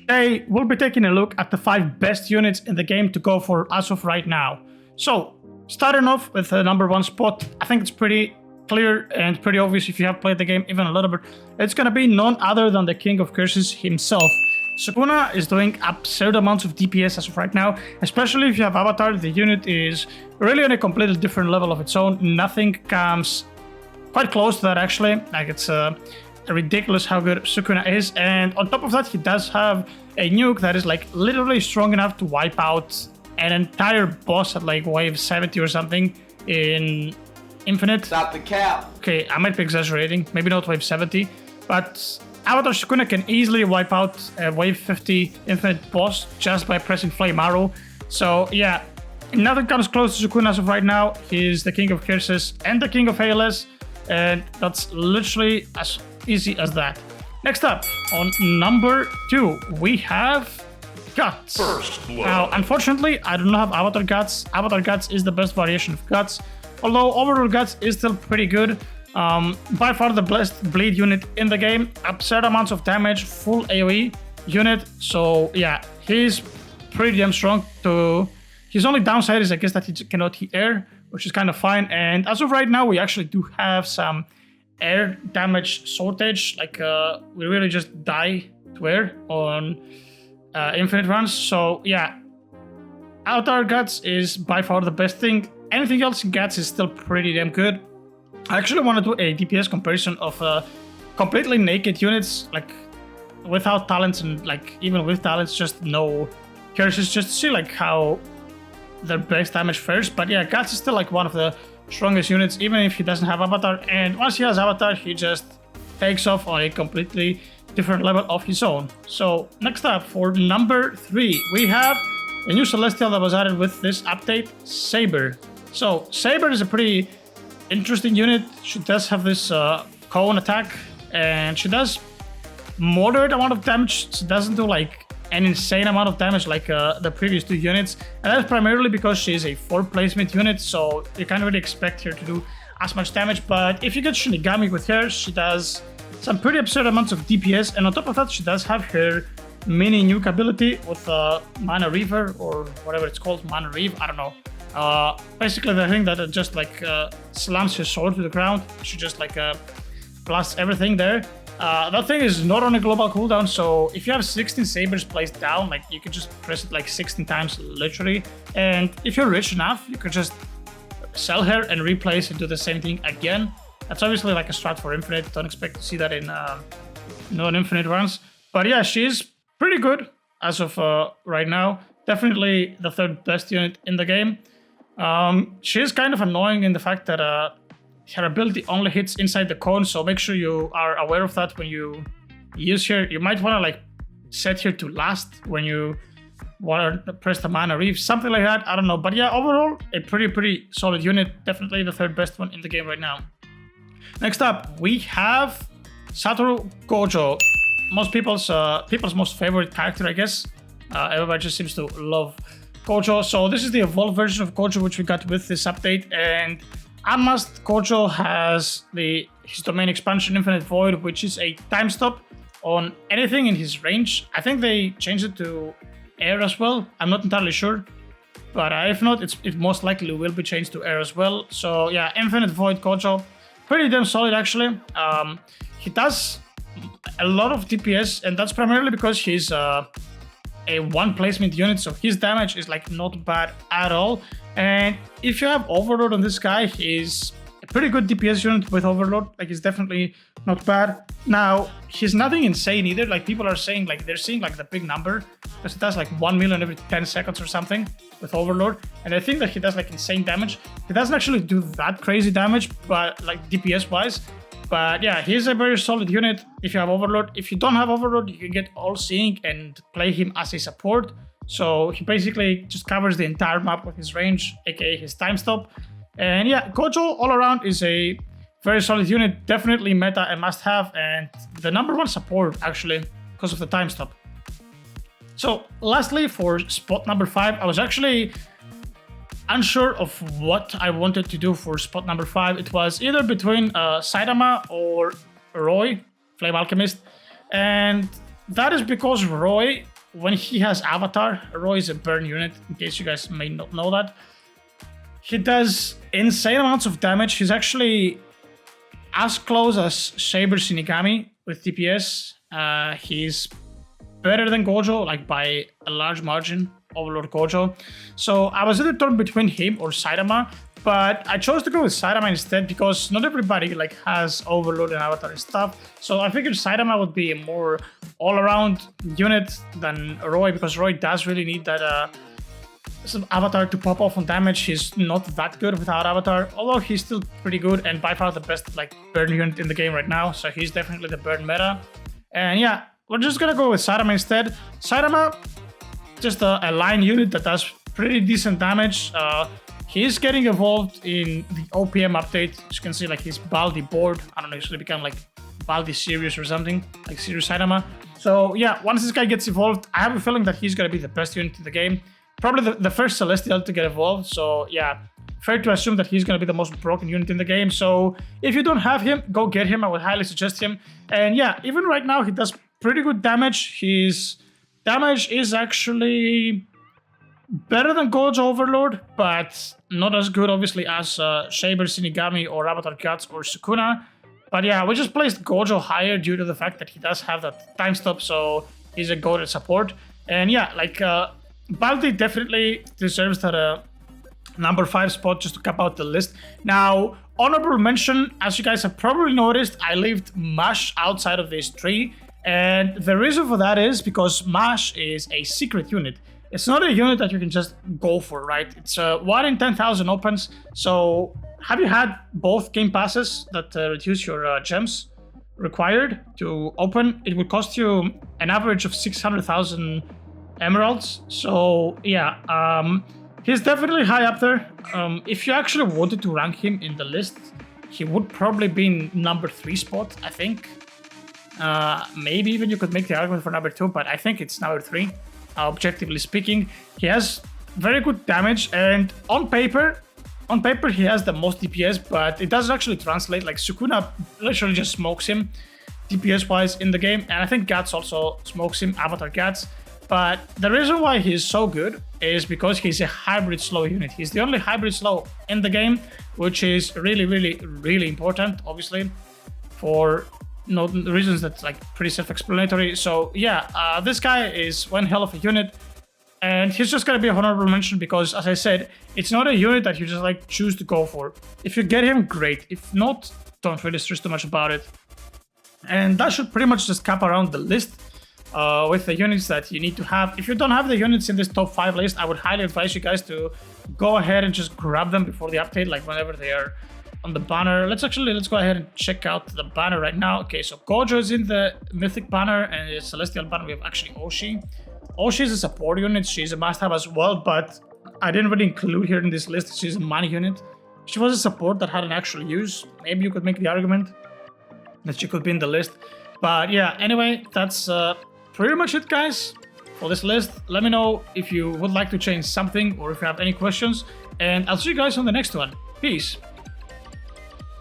Today, we'll be taking a look at the 5 best units in the game to go for as of right now. So, starting off with the number 1 spot, I think it's pretty clear and pretty obvious if you have played the game even a little bit. It's gonna be none other than the King of Curses himself. Sukuna is doing absurd amounts of DPS as of right now, especially if you have Avatar. The unit is really on a completely different level of its own. Nothing comes quite close to that actually. Like it's ridiculous how good Sukuna is, and on top of that he does have a nuke that is like literally strong enough to wipe out an entire boss at like wave 70 or something in Infinite. Stop the cap. Okay, I might be exaggerating, maybe not wave 70, but Avatar Sukuna can easily wipe out a wave 50 Infinite boss just by pressing Flame Arrow. So yeah, nothing comes close to Sukuna as of right now. He's the King of Curses and the King of ALS, and that's literally as easy as that. Next up, on number 2, we have Guts. First blood. Now, unfortunately, I do not have Avatar Guts. Avatar Guts is the best variation of Guts, although overall Guts is still pretty good. By far the best bleed unit in the game. Absurd amounts of damage, full AoE unit. So yeah, he's pretty damn strong. His only downside is I guess that he cannot hit air, which is kind of fine. And as of right now, we actually do have some air damage shortage. Like we really just die to air on infinite runs. So yeah, Avatar Guts is by far the best thing. Anything else in Guts is still pretty damn good. I actually want to do a DPS comparison of completely naked units, like without talents and like even with talents, just no curses, just to see like how their base damage fares. But yeah, Guts is still like one of the strongest units, even if he doesn't have Avatar. And once he has Avatar, he just takes off on a completely different level of his own. So next up, for number 3, we have a new Celestial that was added with this update, Saber. So Saber is a pretty interesting unit. She does have this cone attack, and she does moderate amount of damage. She doesn't do like an insane amount of damage like the previous 2 units, and that's primarily because she is a 4 placement unit, so you can't really expect her to do as much damage. But if you get Shinigami with her, she does some pretty absurd amounts of DPS, and on top of that she does have her mini nuke ability with Mana Reaver, or whatever it's called, Mana Reave, I don't know. Basically the thing that just like slams his sword to the ground. She just like blasts everything there. That thing is not on a global cooldown, so if you have 16 sabers placed down, like you can just press it like 16 times literally, and if you're rich enough you could just sell her and replace and do the same thing again. That's obviously like a strat for Infinite. Don't expect to see that in non-Infinite runs, but yeah, she's pretty good as of right now. Definitely the 3rd best unit in the game. She is kind of annoying in the fact that her ability only hits inside the cone, so make sure you are aware of that when you use her. You might want to like set her to last when you want to press the Mana Reef, something like that, I don't know. But yeah, overall a pretty solid unit. Definitely the 3rd best one in the game right now. Next up, we have Satoru Gojo. Most people's most favorite character, I guess. Everybody just seems to love Gojo. So this is the evolved version of Gojo which we got with this update, and unmasked Gojo has his domain expansion Infinite Void, which is a time stop on anything in his range. I think they changed it to air as well. I'm not entirely sure, but if not, it most likely will be changed to air as well. So yeah, Infinite Void Gojo, pretty damn solid actually. He does a lot of DPS, and that's primarily because he's a 1 placement unit, so his damage is like not bad at all. And if you have Overload on this guy, he's a pretty good DPS unit with Overload. Like, he's definitely not bad. Now, he's nothing insane either. Like, people are saying like they're seeing like the big number because he does like 1 million every 10 seconds or something with Overload, and I think that he does like insane damage. He doesn't actually do that crazy damage, but like DPS wise. But yeah, he's a very solid unit if you have Overload. If you don't have Overload, you can get All Seeing and play him as a support. So he basically just covers the entire map with his range, aka his time stop. And yeah, Gojo all around is a very solid unit, definitely meta and must have, and the number 1 support actually because of the time stop. So lastly, for spot number 5, I was actually unsure of what I wanted to do for spot number 5. It was either between Saitama or Roy, Flame Alchemist, and that is because Roy when he has Avatar, Roy is a burn unit, in case you guys may not know that. He does insane amounts of damage. He's actually as close as Saber Shinigami with DPS. He's better than Gojo, like by a large margin, Overlord Gojo. So I was either torn between him or Saitama, but I chose to go with Saitama instead because not everybody like has Overlord and Avatar and stuff. So I figured Saitama would be a more all-around unit than Roy, because Roy does really need that Avatar to pop off on damage. He's not that good without Avatar, although he's still pretty good and by far the best like burn unit in the game right now. So he's definitely the burn meta. And yeah, we're just gonna go with Saitama instead. Saitama, just a line unit that does pretty decent damage. He's getting evolved in the OPM update. As you can see, like his Baldi board, I don't know, he's gonna become like Baldi Sirius or something, like Sirius Saitama. So yeah, once this guy gets evolved, I have a feeling that he's gonna be the best unit in the game. Probably the first Celestial to get evolved. So yeah, fair to assume that he's gonna be the most broken unit in the game. So if you don't have him, go get him. I would highly suggest him. And yeah, even right now, he does pretty good damage. His damage is actually better than Gojo Overlord, but not as good, obviously, as Saber Shinigami or Avatar Guts or Sukuna. But yeah, we just placed Gojo higher due to the fact that he does have that time stop, so he's a goated support. And yeah, like Baldi definitely deserves that number 5 spot just to cap out the list. Now, honorable mention, as you guys have probably noticed, I left Mash outside of this tree. And the reason for that is because Mash is a secret unit. It's not a unit that you can just go for, right? It's 1 in 10,000 opens. So have you had both game passes that reduce your gems required to open? It would cost you an average of 600,000 emeralds. So yeah, he's definitely high up there. If you actually wanted to rank him in the list, he would probably be in number 3 spot, I think. Maybe even you could make the argument for number 2, but I think it's number 3. Objectively speaking, he has very good damage, and on paper he has the most DPS, but it doesn't actually translate. Like Sukuna literally just smokes him DPS wise in the game, and I think Guts also smokes him, Avatar Guts. But the reason why he's so good is because he's a hybrid slow unit. He's the only hybrid slow in the game, which is really important, obviously, for no reasons that's like pretty self-explanatory. So yeah, this guy is one hell of a unit, and he's just gonna be a honorable mention because, as I said, it's not a unit that you just like choose to go for. If you get him, great. If not, don't really stress too much about it. And that should pretty much just cap around the list with the units that you need to have. If you don't have the units in this top 5 list, I would highly advise you guys to go ahead and just grab them before the update, like whenever they are on the banner. Let's go ahead and check out the banner right now. Okay, so Gojo is in the Mythic banner, and the Celestial banner we have actually Oshi. Oshi is a support unit. She's a must-have as well, but I didn't really include her in this list. She's a money unit. She was a support that had an actual use. Maybe you could make the argument that she could be in the list. But yeah, anyway, that's pretty much it, guys, for this list. Let me know if you would like to change something or if you have any questions, and I'll see you guys on the next one. Peace.